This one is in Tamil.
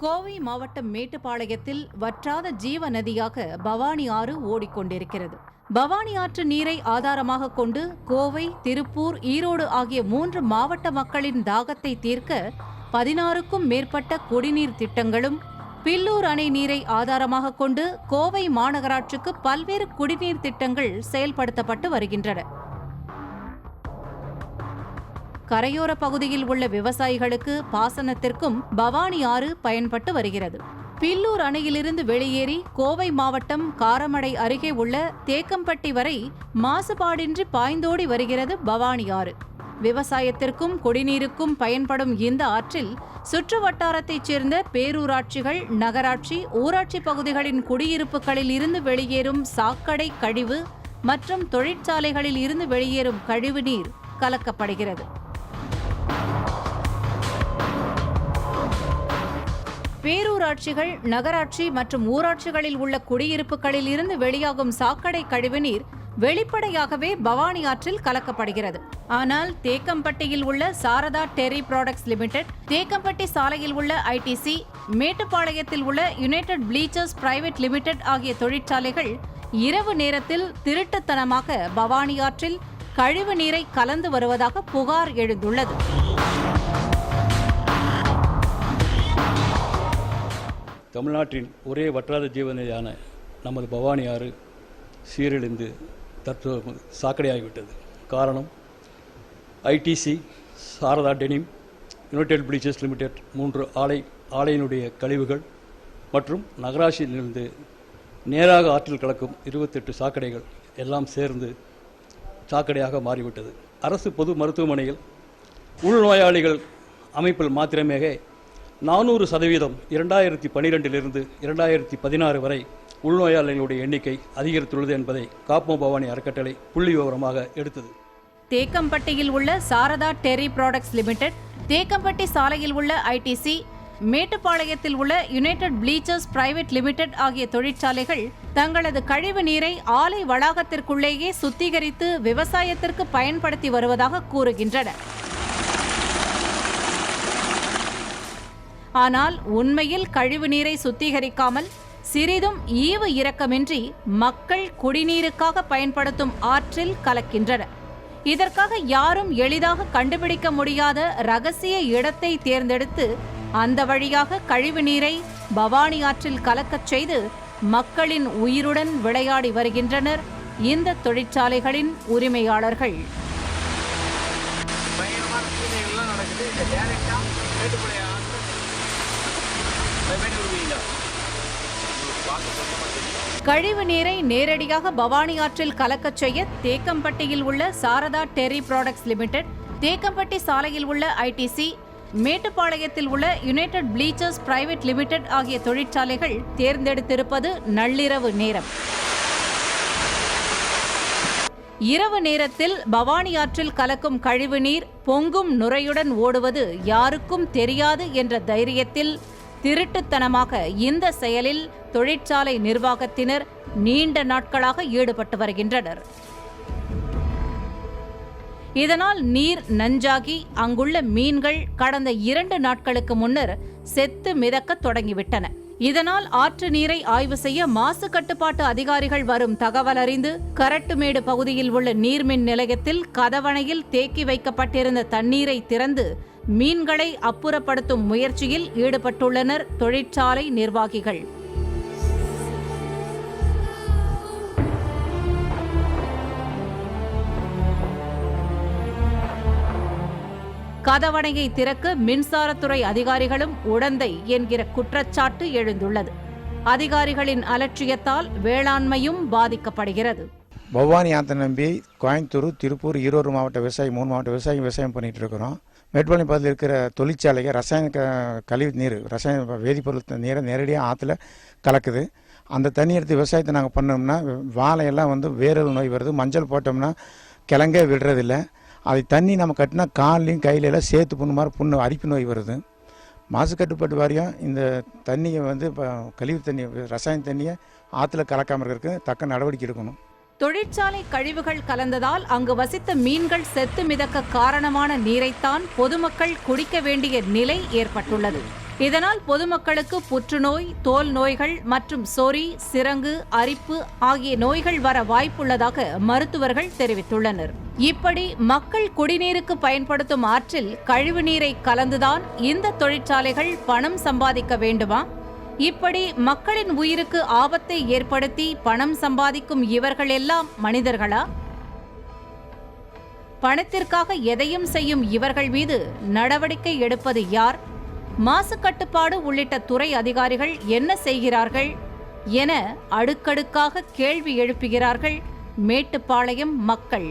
கோவை மாவட்டம் மேட்டுப்பாளையத்தில் வற்றாத ஜீவ நதியாக பவானி ஆறு ஓடிக்கொண்டிருக்கிறது. பவானி ஆற்று நீரை ஆதாரமாக கொண்டு கோவை, திருப்பூர், ஈரோடு ஆகிய 3 மாவட்ட மக்களின் தாகத்தை தீர்க்க 16க்கும் மேற்பட்ட குடிநீர் திட்டங்களும், பில்லூர் அணை நீரை ஆதாரமாக கொண்டு கோவை மாநகராட்சிக்கு பல்வேறு குடிநீர் திட்டங்கள் செயல்படுத்தப்பட்டு வருகின்றன. கரையோர பகுதியில் உள்ள விவசாயிகளுக்கு பாசனத்திற்கும் பவானி ஆறு பயன்பட்டு வருகிறது. பில்லூர் அணையிலிருந்து வெளியேறி கோவை மாவட்டம் காரமடை அருகே உள்ள தேக்கம்பட்டி வரை மாசுபாடின்றி பாய்ந்தோடி வருகிறது பவானி ஆறு. விவசாயத்திற்கும் குடிநீருக்கும் பயன்படும் இந்த ஆற்றில் சுற்று வட்டாரத்தைச் சேர்ந்த பேரூராட்சிகள், நகராட்சி, ஊராட்சி பகுதிகளின் குடியிருப்புகளில் இருந்து வெளியேறும் சாக்கடை கழிவு மற்றும் தொழிற்சாலைகளில் இருந்து வெளியேறும் கழிவு நீர் கலக்கப்படுகிறது. பேரூராட்சிகள், நகராட்சி மற்றும் ஊராட்சிகளில் உள்ள குடியிருப்புகளில் இருந்து வெளியாகும் சாக்கடை கழிவுநீர் வெளிப்படையாகவே பவானி ஆற்றில் கலக்கப்படுகிறது. ஆனால் தேக்கம்பட்டியில் உள்ள Sharada dairy products limited, Thekkampatti சாலையில் உள்ள ஐடிசி, மேட்டுப்பாளையத்தில் உள்ள யுனைடெட் ப்ளீச்சர்ஸ் பிரைவேட் லிமிடெட் ஆகிய தொழிற்சாலைகள் இரவு நேரத்தில் திருட்டுத்தனமாக பவானி ஆற்றில் கழிவு நீரை கலந்து வருவதாக புகார் எழுந்துள்ளது. தமிழ்நாட்டின் ஒரே வற்றாத ஜீவநதியான நமது பவானி ஆறு சீரழிந்து தற்போது சாக்கடையாகிவிட்டது. காரணம், ITC, Sharada Denim, United Bleachers Limited 3 ஆலையினுடைய கழிவுகள் மற்றும் நகராட்சியிலிருந்து நேராக ஆற்றில் கலக்கும் 28 சாக்கடைகள் எல்லாம் சேர்ந்து சாக்கடையாக மாறிவிட்டது. அரசு பொது மருத்துவமனையில் உள்நோயாளிகள் அமைப்பில் மாத்திரமே 400% 2012 2016 வரை உள்நோயாளிகளுடைய எண்ணிக்கை அதிகரித்துள்ளது என்பதை காப்போம் பவானி அறக்கட்டளை புள்ளி விவரமாக எடுத்தது. தேக்கம்பட்டியில் உள்ள Sharada dairy products limited, Thekkampatti சாலையில் உள்ள ஐடிசி, மேட்டுப்பாளையத்தில் உள்ள யுனைடெட் ப்ளீச்சர்ஸ் பிரைவேட் லிமிடெட் ஆகிய தொழிற்சாலைகள் தங்களது கழிவு நீரை ஆலை வளாகத்திற்குள்ளேயே சுத்திகரித்து விவசாயத்திற்கு பயன்படுத்தி வருவதாக கூறுகின்றன. ஆனால் உண்மையில் கழிவு நீரை சுத்திகரிக்காமல் சிறிதும் ஈவு இரக்கமின்றி மக்கள் குடிநீருக்காக பயன்படுத்தும் ஆற்றில் கலக்கின்றனர். இதற்காக யாரும் எளிதாக கண்டுபிடிக்க முடியாத ரகசிய இடத்தை தேர்ந்தெடுத்து அந்த வழியாக கழிவு நீரை பவானி ஆற்றில் கலக்கச் செய்து மக்களின் உயிருடன் விளையாடி வருகின்றனர் இந்த தொழிற்சாலைகளின் உரிமையாளர்கள். கழிவு நீரை நேரடியாக பவானி ஆற்றில் கலக்கச் செய்ய தேக்கம்பட்டியில் உள்ள Sharada dairy products limited, Thekkampatti சாலையில் உள்ள ஐடிசி, மேட்டுப்பாளையத்தில் உள்ள யுனைடெட் ப்ளீச்சர்ஸ் பிரைவேட் லிமிடெட் ஆகிய தொழிற்சாலைகள் தேர்ந்தெடுத்திருப்பது நள்ளிரவு நேரம். இரவு நேரத்தில் பவானி ஆற்றில் கலக்கும் கழிவு நீர் பொங்கும் நுரையுடன் ஓடுவது யாருக்கும் தெரியாது என்ற தைரியத்தில் திருட்டுத்தனமாக இந்த செயலில் தொழிற்சாலை நிர்வாகத்தினர் நீண்ட நாட்களாக ஈடுபட்டு வருகின்றனர். இதனால் நீர் நஞ்சாகி அங்குள்ள மீன்கள் கடந்த 2 நாட்களுக்கு முன்னர் செத்து மிதக்க தொடங்கிவிட்டன. இதனால் ஆற்று நீரை ஆய்வு செய்ய மாசு கட்டுப்பாட்டு அதிகாரிகள் வரும் தகவல் அறிந்து கரட்டுமேடு பகுதியில் உள்ள நீர்மின் நிலையத்தில் கதவணையில் தேக்கி வைக்கப்பட்டிருந்த தண்ணீரை திறந்து மீன்களை அப்புறப்படுத்தும் முயற்சியில் ஈடுபட்டுள்ளனர் தொழிற்சாலை நிர்வாகிகள். கதவணையை திறக்க மின்சாரத்துறை அதிகாரிகளும் உடந்தை என்கிற குற்றச்சாட்டு எழுந்துள்ளது. அதிகாரிகளின் அலட்சியத்தால் வேளாண்மையும் பாதிக்கப்படுகிறது. பவானி ஆற்றை நம்பி கோயம்புத்தூர், திருப்பூர், ஈரோடு மாவட்ட விவசாயி 3 மாவட்ட விவசாயிகள் விவசாயம் பண்ணிட்டு இருக்கிறோம். மேட்டுப்பாளையம் பகுதியில் இருக்கிற தொழிற்சாலைகள் ரசாயன கழிவு நீர், ரசாயன வேதிப்பொருள் நீரை நேரடியாக ஆற்றுல கலக்குது. அந்த தண்ணி எடுத்து விவசாயத்தை நாங்கள் பண்ணோம்னா வாழையெல்லாம் வேரல் நோய் வருது. மஞ்சள் போட்டோம்னா கிழங்கே விடுறதில்லை. அதை தண்ணி நம்ம கட்டினா கால்லையும் கையிலெல்லாம் சேர்த்து புண்ணு அரிப்பு நோய் வருது. மாசு கட்டுப்பாட்டு வாரியம் இந்த தண்ணியை இப்போ கழிவு தண்ணி, ரசாயன தண்ணியை ஆற்றுல கலக்காமல் இருக்கிறதுக்கு தக்க நடவடிக்கை எடுக்கணும். தொழிற்சாலை கழிவுகள் கலந்ததால் அங்கு வசித்த மீன்கள் செத்து மிதக்க காரணமான நீரைத்தான் பொதுமக்கள் குடிக்க வேண்டிய நிலை ஏற்பட்டுள்ளது. இதனால் பொதுமக்களுக்கு புற்றுநோய், தோல் நோய்கள் மற்றும் சொறி, சிரங்கு, அரிப்பு ஆகிய நோய்கள் வர வாய்ப்புள்ளதாக மருத்துவர்கள் தெரிவித்துள்ளனர். இப்படி மக்கள் குடிநீருக்கு பயன்படுத்தும் ஆற்றில் கழிவுநீரை கலந்துதான் இந்த தொழிற்சாலைகள் பணம் சம்பாதிக்க வேண்டுமா? இப்படி மக்களின் உயிருக்கு ஆபத்தை ஏற்படுத்தி பணம் சம்பாதிக்கும் இவர்கள் எல்லாம் மனிதர்களா? பணத்திற்காக எதையும் செய்யும் இவர்கள் மீது நடவடிக்கை எடுப்பது யார்? மாசு கட்டுப்பாடு உள்ளிட்ட துறை அதிகாரிகள் என்ன செய்கிறார்கள் என அடுக்கடுக்காக கேள்வி எழுப்புகிறார்கள் மேட்டுப்பாளையம் மக்கள்.